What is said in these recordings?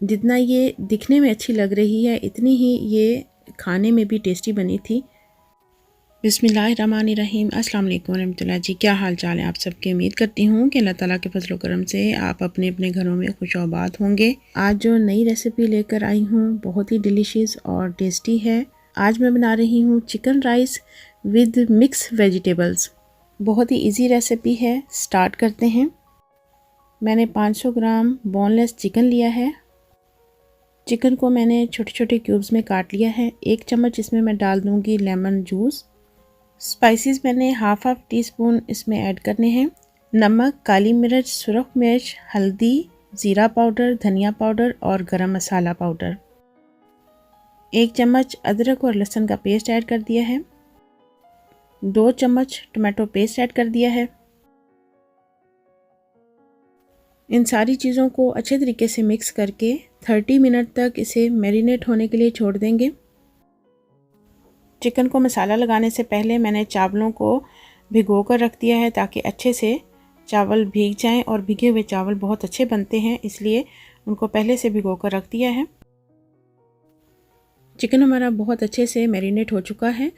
जितना ये दिखने में अच्छी लग रही है इतनी ही ये खाने में भी टेस्टी बनी थी। बिस्मिल्लाहिर्रहमानिर्रहीम, अस्सलाम वालेकुम रहमतुल्लाह जी। क्या हाल चाल है आप सबके। उम्मीद करती हूँ कि अल्लाह ताला के फजल करम से आप अपने अपने घरों में खुशआबाद होंगे। आज जो नई रेसिपी लेकर आई हूँ बहुत ही डिलीशियस और टेस्टी है। आज मैं बना रही हूँ chicken rice with mix vegetables. बहुत ही इजी रेसिपी है। स्टार्ट करते हैं। मैंने 500 ग्राम बोनलेस चिकन लिया है। चिकन को मैंने छोटे छोटे क्यूब्स में काट लिया है। 1 चम्मच इसमें मैं डाल दूँगी लेमन जूस। स्पाइसेस मैंने हाफ टी स्पून इसमें ऐड करने हैं। नमक, काली मिर्च, सुरख मिर्च, हल्दी, ज़ीरा पाउडर, धनिया पाउडर और गरम मसाला पाउडर। 1 चम्मच अदरक और लहसुन का पेस्ट ऐड कर दिया है। 2 चम्मच टमाटो पेस्ट ऐड कर दिया है। इन सारी चीज़ों को अच्छे तरीके से मिक्स करके 30 मिनट तक इसे मैरिनेट होने के लिए छोड़ देंगे। चिकन को मसाला लगाने से पहले मैंने चावलों को भिगो कर रख दिया है ताकि अच्छे से चावल भीग जाएं, और भीगे हुए चावल बहुत अच्छे बनते हैं, इसलिए उनको पहले से भिगो कर रख दिया है। चिकन हमारा बहुत अच्छे से मैरिनेट हो चुका है।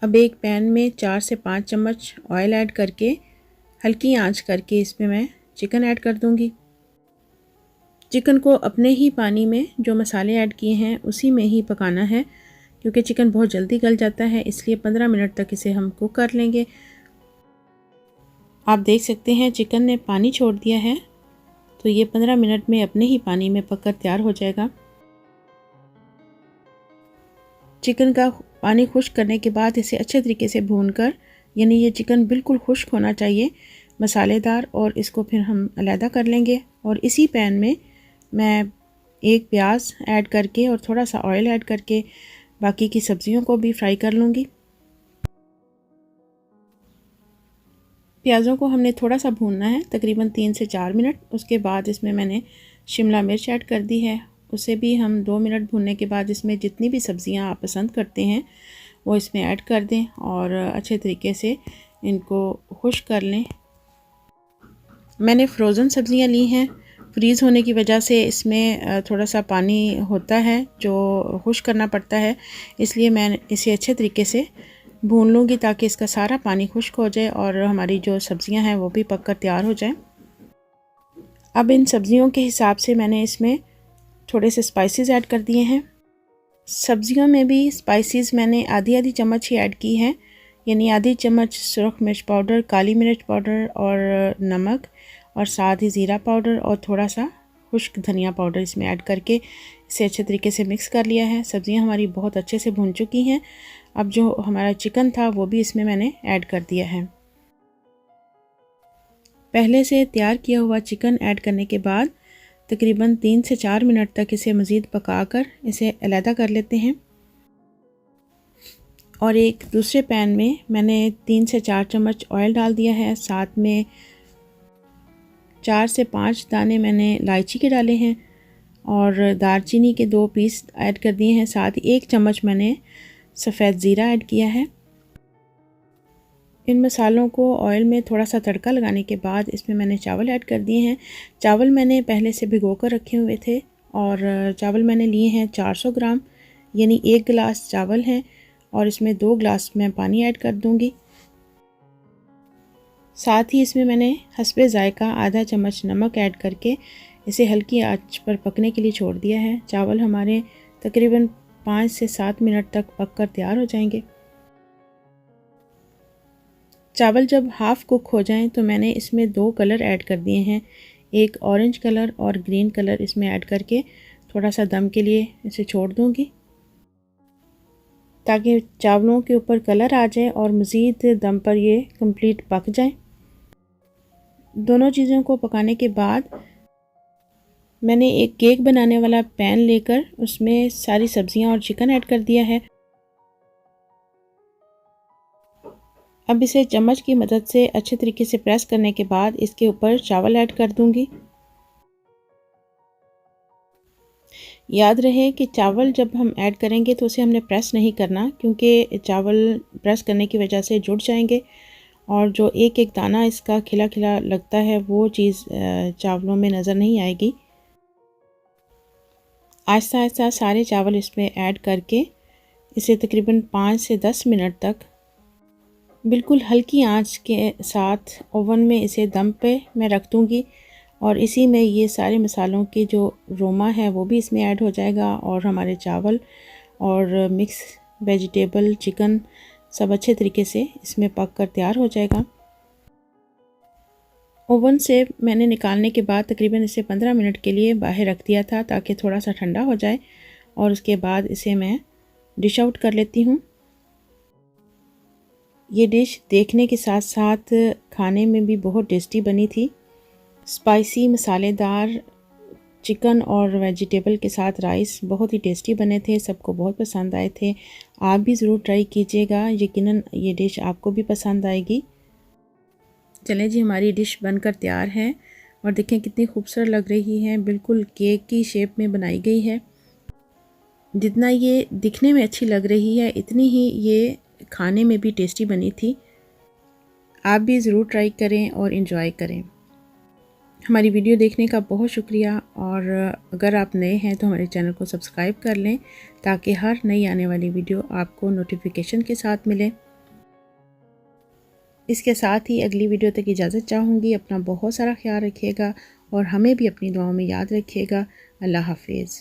अब एक पैन में 4 से 5 चम्मच ऑयल ऐड करके हल्की आंच करके इसमें मैं चिकन ऐड कर दूंगी। चिकन को अपने ही पानी में जो मसाले ऐड किए हैं उसी में ही पकाना है, क्योंकि चिकन बहुत जल्दी गल जाता है, इसलिए 15 मिनट तक इसे हम कुक कर लेंगे। आप देख सकते हैं चिकन ने पानी छोड़ दिया है, तो ये 15 मिनट में अपने ही पानी में पककर तैयार हो जाएगा। चिकन का पानी खुश्क करने के बाद इसे अच्छे तरीके से भूनकर, यानी ये चिकन बिल्कुल खुश्क होना चाहिए, मसालेदार, और इसको फिर हम अलहदा कर लेंगे। और इसी पैन में मैं एक प्याज ऐड करके और थोड़ा सा ऑयल ऐड करके बाकी की सब्जियों को भी फ्राई कर लूँगी। प्याज़ों को हमने थोड़ा सा भूनना है, तकरीबन 3 से 4 मिनट। उसके बाद इसमें मैंने शिमला मिर्च ऐड कर दी है, उसे भी हम 2 मिनट भूनने के बाद इसमें जितनी भी सब्जियां आप पसंद करते हैं वो इसमें ऐड कर दें और अच्छे तरीके से इनको खुश्क कर लें। मैंने फ्रोज़न सब्जियां ली हैं। फ्रीज़ होने की वजह से इसमें थोड़ा सा पानी होता है जो खुश्क करना पड़ता है, इसलिए मैं इसे अच्छे तरीके से भून लूँगी ताकि इसका सारा पानी खुश्क हो जाए और हमारी जो सब्जियां हैं वो भी पककर तैयार हो जाएं। अब इन सब्जियों के हिसाब से मैंने इसमें थोड़े से स्पाइसेस ऐड कर दिए हैं। सब्जियों में भी स्पाइसेस मैंने आधी चम्मच ही ऐड की हैं, यानी आधी चम्मच सुरख मिर्च पाउडर, काली मिर्च पाउडर और नमक, और साथ ही ज़ीरा पाउडर और थोड़ा सा खुश्क धनिया पाउडर इसमें ऐड करके इसे अच्छे तरीके से मिक्स कर लिया है। सब्जियां हमारी बहुत अच्छे से भून चुकी हैं। अब जो हमारा चिकन था वो भी इसमें मैंने ऐड कर दिया है। पहले से तैयार किया हुआ चिकन ऐड करने के बाद तकरीबन 3 से 4 मिनट तक इसे मज़ीद पकाकर इसे अलहदा कर लेते हैं। और एक दूसरे पैन में मैंने 3 से 4 चम्मच ऑयल डाल दिया है। साथ में 4 से 5 दाने मैंने इलायची के डाले हैं और दालचीनी के 2 पीस ऐड कर दिए हैं। साथ ही 1 चम्मच मैंने सफ़ेद ज़ीरा ऐड किया है। इन मसालों को ऑयल में थोड़ा सा तड़का लगाने के बाद इसमें मैंने चावल ऐड कर दिए हैं। चावल मैंने पहले से भिगो कर रखे हुए थे और चावल मैंने लिए हैं 400 ग्राम, यानी 1 गिलास चावल हैं, और इसमें 2 गिलास मैं पानी ऐड कर दूंगी। साथ ही इसमें मैंने हस्बे ज़ायका आधा चम्मच नमक ऐड करके इसे हल्की आंच पर पकने के लिए छोड़ दिया है। चावल हमारे तकरीबन 5 से 7 मिनट तक पककर तैयार हो जाएंगे। चावल जब हाफ़ कुक हो जाएं तो मैंने इसमें 2 कलर ऐड कर दिए हैं, एक ऑरेंज कलर और ग्रीन कलर इसमें ऐड करके थोड़ा सा दम के लिए इसे छोड़ दूंगी ताकि चावलों के ऊपर कलर आ जाए और मज़ीद दम पर ये कंप्लीट पक जाए। दोनों चीज़ों को पकाने के बाद मैंने एक केक बनाने वाला पैन लेकर उसमें सारी सब्जियां और चिकन ऐड कर दिया है। अब इसे चम्मच की मदद से अच्छे तरीके से प्रेस करने के बाद इसके ऊपर चावल ऐड कर दूंगी। याद रहे कि चावल जब हम ऐड करेंगे तो उसे हमने प्रेस नहीं करना, क्योंकि चावल प्रेस करने की वजह से जुड़ जाएंगे और जो एक एक दाना इसका खिला खिला लगता है वो चीज़ चावलों में नज़र नहीं आएगी। आहिस्ता आहिस्ता सारे चावल इसमें ऐड करके इसे तकरीबन 5 से 10 मिनट तक बिल्कुल हल्की आंच के साथ ओवन में इसे दम पे मैं रख दूँगी और इसी में ये सारे मसालों की जो रोमा है वो भी इसमें ऐड हो जाएगा और हमारे चावल और मिक्स वेजिटेबल चिकन सब अच्छे तरीके से इसमें पक कर तैयार हो जाएगा। ओवन से मैंने निकालने के बाद तकरीबन इसे 15 मिनट के लिए बाहर रख दिया था ताकि थोड़ा सा ठंडा हो जाए और उसके बाद इसे मैं डिश आउट कर लेती हूँ। ये डिश देखने के साथ साथ खाने में भी बहुत टेस्टी बनी थी। स्पाइसी मसालेदार चिकन और वेजिटेबल के साथ राइस बहुत ही टेस्टी बने थे, सबको बहुत पसंद आए थे। आप भी ज़रूर ट्राई कीजिएगा, यकीनन ये डिश आपको भी पसंद आएगी। चलें जी, हमारी डिश बनकर तैयार है और देखें कितनी खूबसूरत लग रही है, बिल्कुल केक की शेप में बनाई गई है। जितना ये दिखने में अच्छी लग रही है इतनी ही ये खाने में भी टेस्टी बनी थी। आप भी ज़रूर ट्राई करें और इन्जॉय करें। हमारी वीडियो देखने का बहुत शुक्रिया और अगर आप नए हैं तो हमारे चैनल को सब्सक्राइब कर लें ताकि हर नई आने वाली वीडियो आपको नोटिफिकेशन के साथ मिले। इसके साथ ही अगली वीडियो तक इजाज़त चाहूँगी। अपना बहुत सारा ख्याल रखिएगा और हमें भी अपनी दुआओं में याद रखिएगा। अल्लाह हाफिज़।